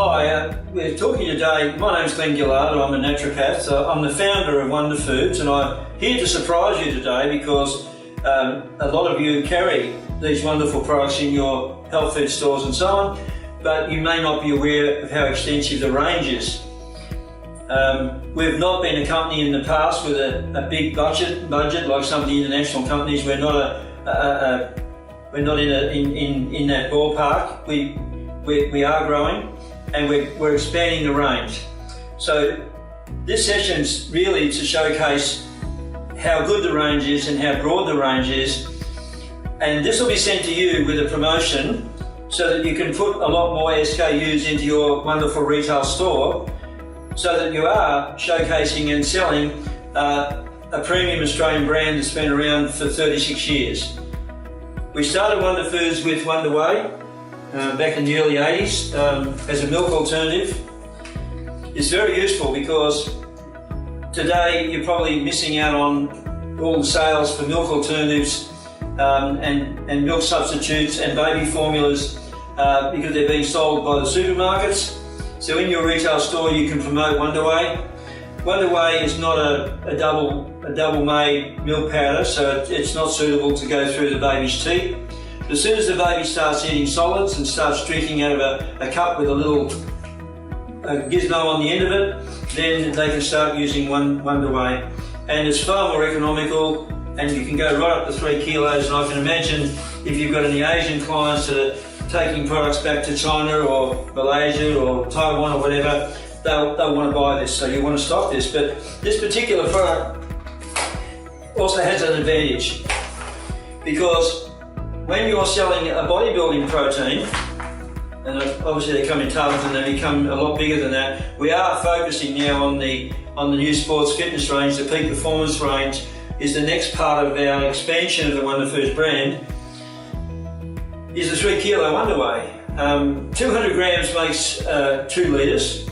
Hi, we're talking today. My name's Glen Gillard, I'm a naturopath. I'm the founder of Wonder Foods, and I'm here to surprise you today because a lot of you carry these wonderful products in your health food stores and so on, but you may not be aware of how extensive the range is. We've not been a company in the past with a big budget like some of the international companies. We're not in that ballpark. We are growing, and we're expanding the range. So this session's really to showcase how good the range is and how broad the range is. And this will be sent to you with a promotion so that you can put a lot more SKUs into your wonderful retail store, so that you are showcasing and selling a premium Australian brand that's been around for 36 years. We started Wonder Foods with Whey back in the early 80s as a milk alternative. It's very useful because today you're probably missing out on all the sales for milk alternatives and milk substitutes and baby formulas because they're being sold by the supermarkets. So in your retail store you can promote Wonder Whey. Wonder Whey is not a double made milk powder, so it's not suitable to go through the baby's teeth. As soon as the baby starts eating solids and starts drinking out of a cup with a little gizmo on the end of it, then they can start using Wonder Whey. And it's far more economical, and you can go right up to 3 kilos. And I can imagine if you've got any Asian clients that are taking products back to China or Malaysia or Taiwan or whatever, they'll want to buy this, so you want to stock this. But this particular product also has an advantage, because when you're selling a bodybuilding protein, and obviously they come in tubs and they become a lot bigger than that, we are focusing now on the new sports fitness range. The peak performance range is the next part of our expansion of the Wonder Foods brand, is the 3 kilo Wonder Whey. 200 grams makes 2 litres,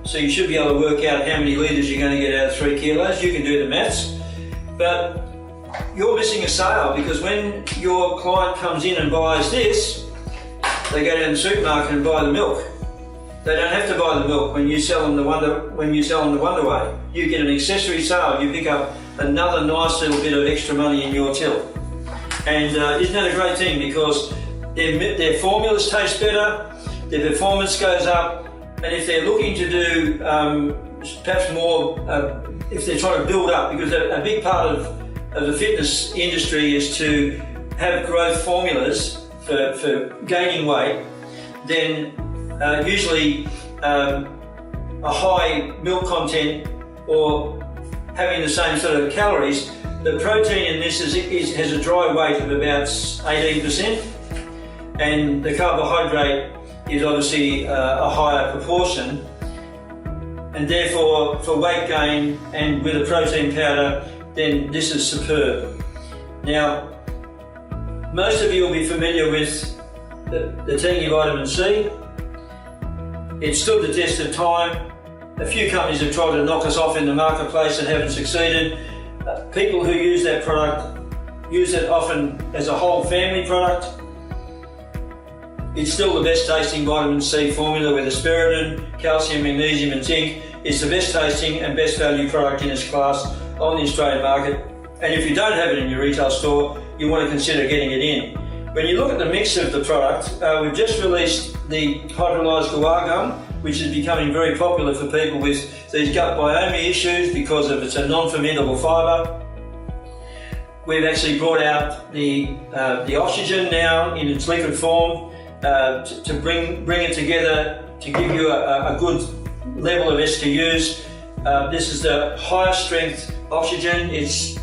so you should be able to work out how many litres you're going to get out of 3 kilos. You can do the maths, but you're missing a sale, because when your client comes in and buys this, they go down to the supermarket and buy the milk. They don't have to buy the milk when you sell them the Wonder Whey. You get an accessory sale. You pick up another nice little bit of extra money in your till. And isn't that a great thing? Because their formulas taste better, their performance goes up, and if they're looking to do perhaps more, if they're trying to build up, because a big part of the fitness industry is to have growth formulas for gaining weight, then usually a high milk content or having the same sort of calories. The protein in this has a dry weight of about 18%, and the carbohydrate is obviously a higher proportion, and therefore for weight gain and with a protein powder, then this is superb. Now, most of you will be familiar with the Tangy vitamin C. It stood the test of time. A few companies have tried to knock us off in the marketplace and haven't succeeded. People who use that product use it often as a whole family product. It's still the best tasting vitamin C formula with asparagine, calcium, magnesium and zinc. It's the best tasting and best value product in its class on the Australian market. And if you don't have it in your retail store, you want to consider getting it in. When you look at the mix of the product, we've just released the hydrolyzed guar gum, which is becoming very popular for people with these gut biome issues because of it's a non-fermentable fibre. We've actually brought out the oxygen now in its liquid form to bring it together to give you a good level of SKUs. This is the highest strength oxygen. It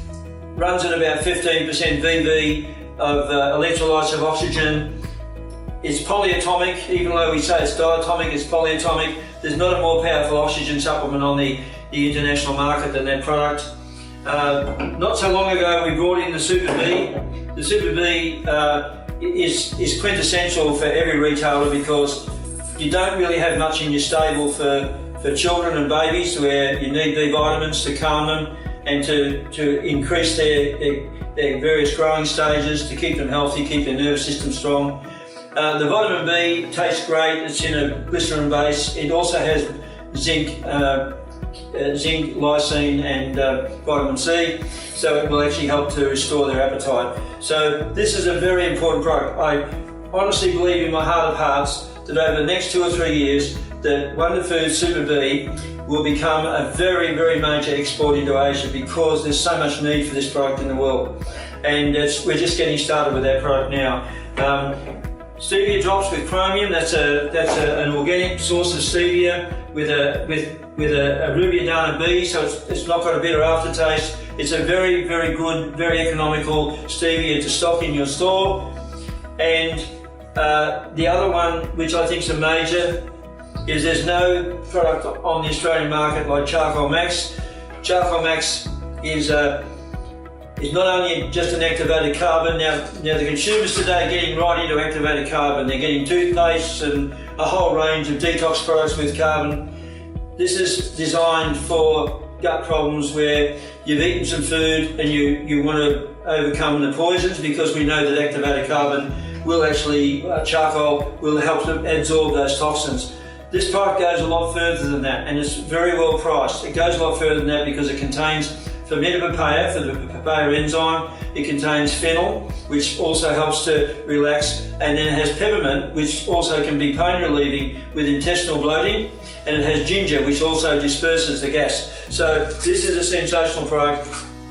runs at about 15% VV of electrolytes of oxygen. It's polyatomic, even though we say it's diatomic, it's polyatomic. There's not a more powerful oxygen supplement on the international market than that product. Not so long ago we brought in the Super B. The Super B is quintessential for every retailer, because you don't really have much in your stable for children and babies where you need B vitamins to calm them and to increase their various growing stages, to keep them healthy, keep their nervous system strong. The vitamin B tastes great. It's in a glycerin base. It also has zinc, lysine and vitamin C, so it will actually help to restore their appetite. So this is a very important product. I honestly believe in my heart of hearts that over the next 2 or 3 years that Wonder Foods Super B will become a very, very major export into Asia, because there's so much need for this product in the world. And we're just getting started with that product now. Stevia drops with chromium, that's an organic source of stevia with a rubiadana B, so it's not got a bitter aftertaste. It's a very, very good, very economical stevia to stock in your store. And the other one, which I think is a major, is there's no product on the Australian market like Charcoal Max. Charcoal Max is not only just an activated carbon. Now the consumers today are getting right into activated carbon. They're getting toothpastes and a whole range of detox products with carbon. This is designed for gut problems where you've eaten some food and you want to overcome the poisons, because we know that activated carbon will actually, charcoal will help to absorb those toxins. This product goes a lot further than that, and it's very well priced. It goes a lot further than that because it contains fermentapapaea for the papaea enzyme. It contains fennel, which also helps to relax, and then it has peppermint, which also can be pain relieving with intestinal bloating, and it has ginger, which also disperses the gas. So this is a sensational product.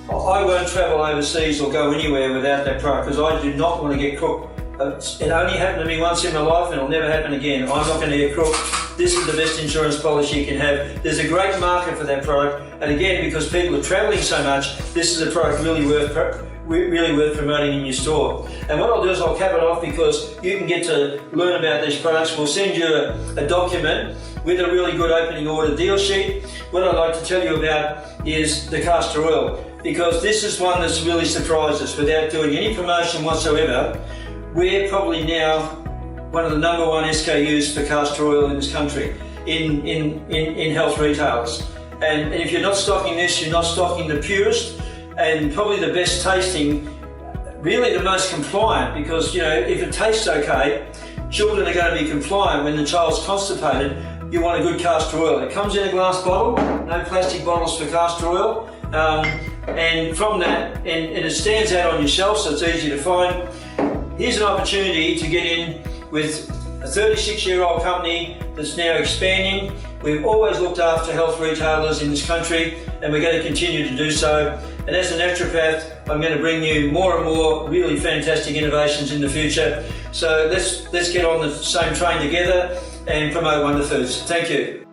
I won't travel overseas or go anywhere without that product, because I do not want to get crook. It only happened to me once in my life, and it'll never happen again. I'm not going to get crook. This is the best insurance policy you can have. There's a great market for that product, and again, because people are travelling so much, this is a product really worth promoting in your store. And what I'll do is I'll cap it off, because you can get to learn about these products. We'll send you a document with a really good opening order deal sheet. What I'd like to tell you about is the castor oil, because this is one that's really surprised us. Without doing any promotion whatsoever, we're probably now one of the #1 SKUs for castor oil in this country in health retailers. And if you're not stocking this, you're not stocking the purest and probably the best tasting, really the most compliant, because if it tastes okay, children are going to be compliant. When the child's constipated, you want a good castor oil. It comes in a glass bottle, no plastic bottles for castor oil, and from that, and it stands out on your shelf, so it's easy to find. Here's an opportunity to get in with a 36-year-old company that's now expanding. We've always looked after health retailers in this country, and we're going to continue to do so. And as a naturopath, I'm going to bring you more and more really fantastic innovations in the future. So let's get on the same train together and promote Wonder Foods. Thank you.